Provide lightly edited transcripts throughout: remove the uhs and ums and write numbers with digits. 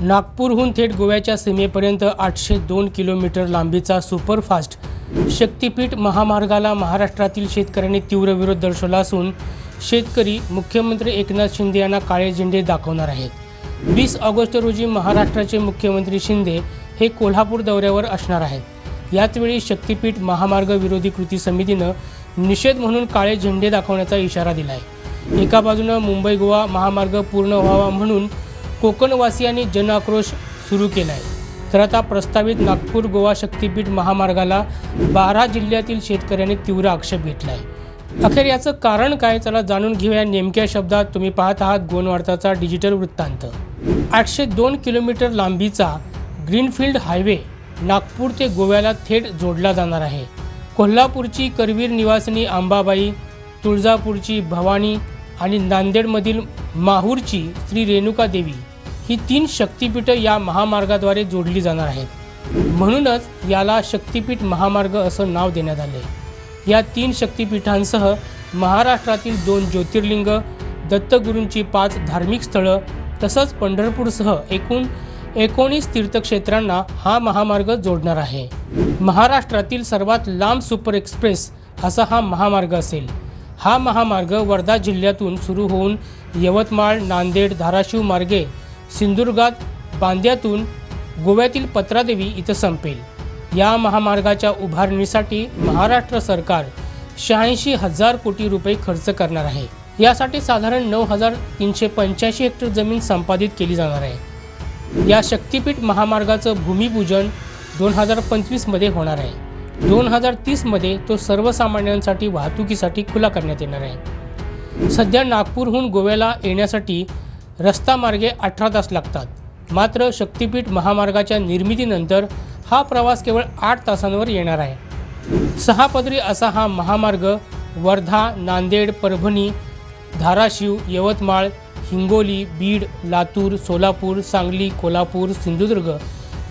नागपूरहून थेट गोव्याच्या सीमेपर्यंत 802 किलोमीटर लांबीचा सुपरफास्ट शक्तिपीठ महामार्गाला महाराष्ट्रातील शेतकऱ्यांनी तीव्र विरोध दर्शवला असून शेतकरी मुख्यमंत्री एकनाथ शिंदे यांना काळे झेंडे दाखवणार आहेत। 20 ऑगस्ट रोजी महाराष्ट्राचे मुख्यमंत्री शिंदे हे कोल्हापूर दौऱ्यावर असणार आहेत। याचवेळी शक्तिपीठ महामार्ग विरोधी कृती समितीने निषेध म्हणून काळे झेंडे दाखवण्याचा इशारा दिला आहे। एका बाजूने मुंबई गोवा महामार्ग पूर्ण व्हावा म्हणून कोकणवासियांनी जनआक्रोश सुरू केला आहे, तर आता प्रस्तावित नागपूर गोवा शक्तिपीठ महामार्गाला 12 जिल्ह्यातील शेतकऱ्यांनी तीव्र आक्षेप घेतला आहे। अखेर याचं कारण काय, चला जाणून घेऊया नेमक्या शब्दात। तुम्ही पाहत आहात गोन वार्ताचा डिजिटल वृत्तांत। 802 किलोमीटर लांबीचा ग्रीनफील्ड हायवे नागपूर ते गोव्याला थेट जोडला जाणार आहे। कोल्हापूरची करवीर निवासिनी अंबाबाई, तुळजापूरची भवानी आणि नांदेडमधील माहूरची श्री रेणुका देवी ही 3 शक्तिपीठे या महामार्गाद्वारे जोडली जाणार आहेत। म्हणूनच याला शक्तिपीठ महामार्ग असं नाव देण्यात आले। या 3 शक्तिपीठांसह महाराष्ट्रातील 2 ज्योतिर्लिंग, दत्तगुरूंची 5 धार्मिक स्थळं तसंच पंढरपूरसह एकूण 19 तीर्थक्षेत्रांना हा महामार्ग जोडणार आहे। महाराष्ट्रातील सर्वात लांब सुपर एक्सप्रेस असा हा महामार्ग असेल। हा महामार्ग वर्धा जिल्ह्यातून सुरू होऊन यवतमाळ, नांदेड, धाराशिव मार्गे सिंधुदुर्गात बांद्यातून गोव्यातील पत्रादेवी इथं संपेल। या महामार्गाच्या उभारणीसाठी महाराष्ट्र सरकार 86,000 कोटी रुपये खर्च करणार आहे। यासाठी साधारण 9,385 हेक्टर जमीन संपादित केली जाणार आहे। या शक्तिपीठ महामार्गाचं भूमिपूजन 2025 मध्ये होणार आहे। 2030 मध्ये तो सर्वसामान्यांसाठी वाहतुकीसाठी खुला करण्यात येणार आहे। सध्या नागपूरहून गोव्याला येण्यासाठी रस्ता मार्गे 18 तास लागतात, मात्र शक्तिपीठ महामार्गाच्या निर्मितीनंतर हा प्रवास केवळ 8 तासांवर येणार आहे। 6 पदरी असा हा महामार्ग वर्धा, नांदेड, परभणी, धाराशिव, यवतमाळ, हिंगोली, बीड, लातूर, सोलापूर, सांगली, कोल्हापूर, सिंधुदुर्ग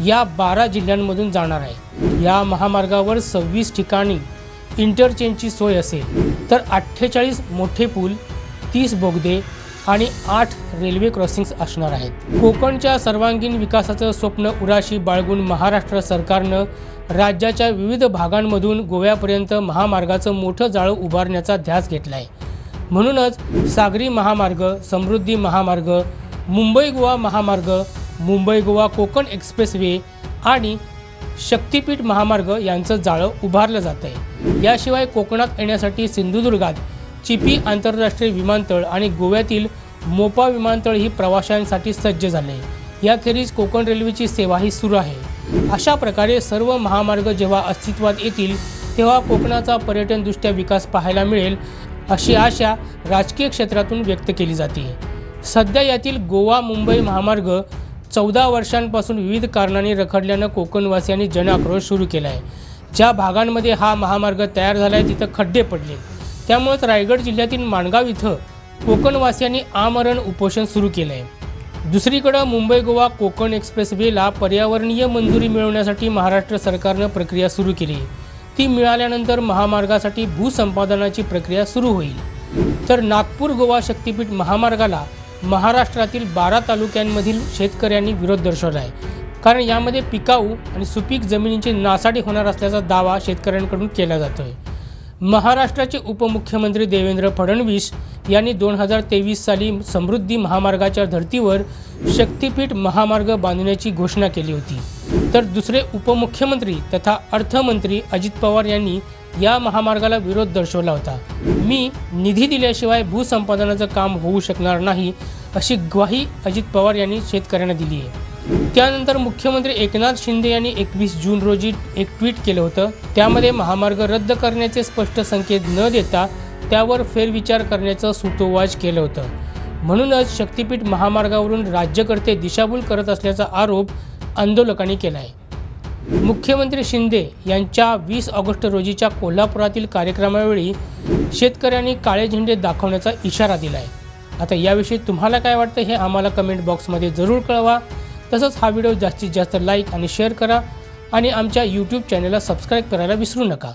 या 12 जिल्ह्यांमधून जाणार आहे। या महामार्गावर 26 ठिकाणी इंटरचेंजची सोय असेल, तर 48 मोठे पूल, 30 बोगदे आणि 8 रेल्वे क्रॉसिंग्स असणार आहेत। कोकणच्या सर्वांगीण विकासाचं स्वप्न उराशी बाळगून महाराष्ट्र सरकारनं राज्याच्या विविध भागांमधून गोव्यापर्यंत महामार्गाचं मोठं जाळं उभारण्याचा ध्यास घेतला आहे। म्हणूनच सागरी महामार्ग, समृद्धी महामार्ग, मुंबई गोवा महामार्ग, मुंबई गोवा कोकण एक्सप्रेसवे आणि शक्तिपीठ महामार्ग यांचं जाळं उभारलं जात आहे। याशिवाय कोकणात येण्यासाठी सिंधुदुर्गात चिपी आंतरराष्ट्रीय विमानतळ आणि गोव्यातील मोपा विमानतळ ही प्रवाशांसाठी सज्ज झाले। याखेरीज कोकण रेल्वेची सेवाही सुरू आहे। अशा प्रकारे सर्व महामार्ग जेव्हा अस्तित्वात येतील तेव्हा कोकणाचा पर्यटनदृष्ट्या विकास पाहायला मिळेल अशी आशा राजकीय क्षेत्रातून व्यक्त केली जाते। सध्या यातील गोवा मुंबई महामार्ग 14 वर्षांपासून विविध कारणांनी रखडल्यानं कोकणवासियांनी जनआक्रोश सुरू केला आहे। ज्या भागांमध्ये हा महामार्ग तयार झाला आहे तिथं खड्डे पडले, त्यामुळेच रायगड जिल्ह्यातील माणगाव इथं कोकणवासियांनी आमरण उपोषण सुरू केलं आहे। दुसरीकडे मुंबई गोवा कोकण एक्सप्रेसवेला पर्यावरणीय मंजुरी मिळवण्यासाठी महाराष्ट्र सरकारनं प्रक्रिया सुरू केली। ती मिळाल्यानंतर महामार्गासाठी भूसंपादनाची प्रक्रिया सुरू होईल। तर नागपूर गोवा शक्तिपीठ महामार्गाला महाराष्ट्रातील 12 तालुक्यांमधील शेतकऱ्यांनी विरोध दर्शवला आहे, कारण यामध्ये पिकाऊ आणि सुपीक जमिनींची नासाडी होणार असल्याचा दावा शेतकऱ्यांकडून केला जातोय। महाराष्ट्राचे उपमुख्यमंत्री देवेंद्र फडणवीस यांनी 2023 साली समृद्धी महामार्गाच्या धर्तीवर शक्तिपीठ महामार्ग बांधण्याची घोषणा केली होती, तर दुसरे उपमुख्यमंत्री तथा अर्थमंत्री अजित पवार यांनी या महामार्गाला विरोध दर्शवला होता। मी निधी दिल्याशिवाय भूसंपादनाचं काम होऊ शकणार नाही अशी ग्वाही अजित पवार यांनी शेतकऱ्यांना दिली आहे। त्यानंतर मुख्यमंत्री एकनाथ शिंदे यांनी 21 जून रोजी एक ट्विट केलं होतं। त्यामध्ये महामार्ग रद्द करण्याचे स्पष्ट संकेत न देता त्यावर फेरविचार करण्याचं सूतोवाच केलं होतं। म्हणूनच शक्तिपीठ महामार्गावरून राज्यकर्ते दिशाभूल करत असल्याचा आरोप आंदोलकांनी केला आहे। मुख्यमंत्री शिंदे यांच्या 20 ऑगस्ट रोजीच्या कोल्हापुरातील कार्यक्रमावेळी शेतकऱ्यांनी काळे झेंडे दाखवण्याचा इशारा दिला आहे। आता याविषयी तुम्हाला काय वाटतं हे आम्हाला कमेंट बॉक्समध्ये जरूर कळवा। तसंच हा व्हिडिओ जास्तीत जास्त लाईक आणि शेअर करा आणि आमच्या यूट्यूब चॅनलला सबस्क्राईब करायला विसरू नका।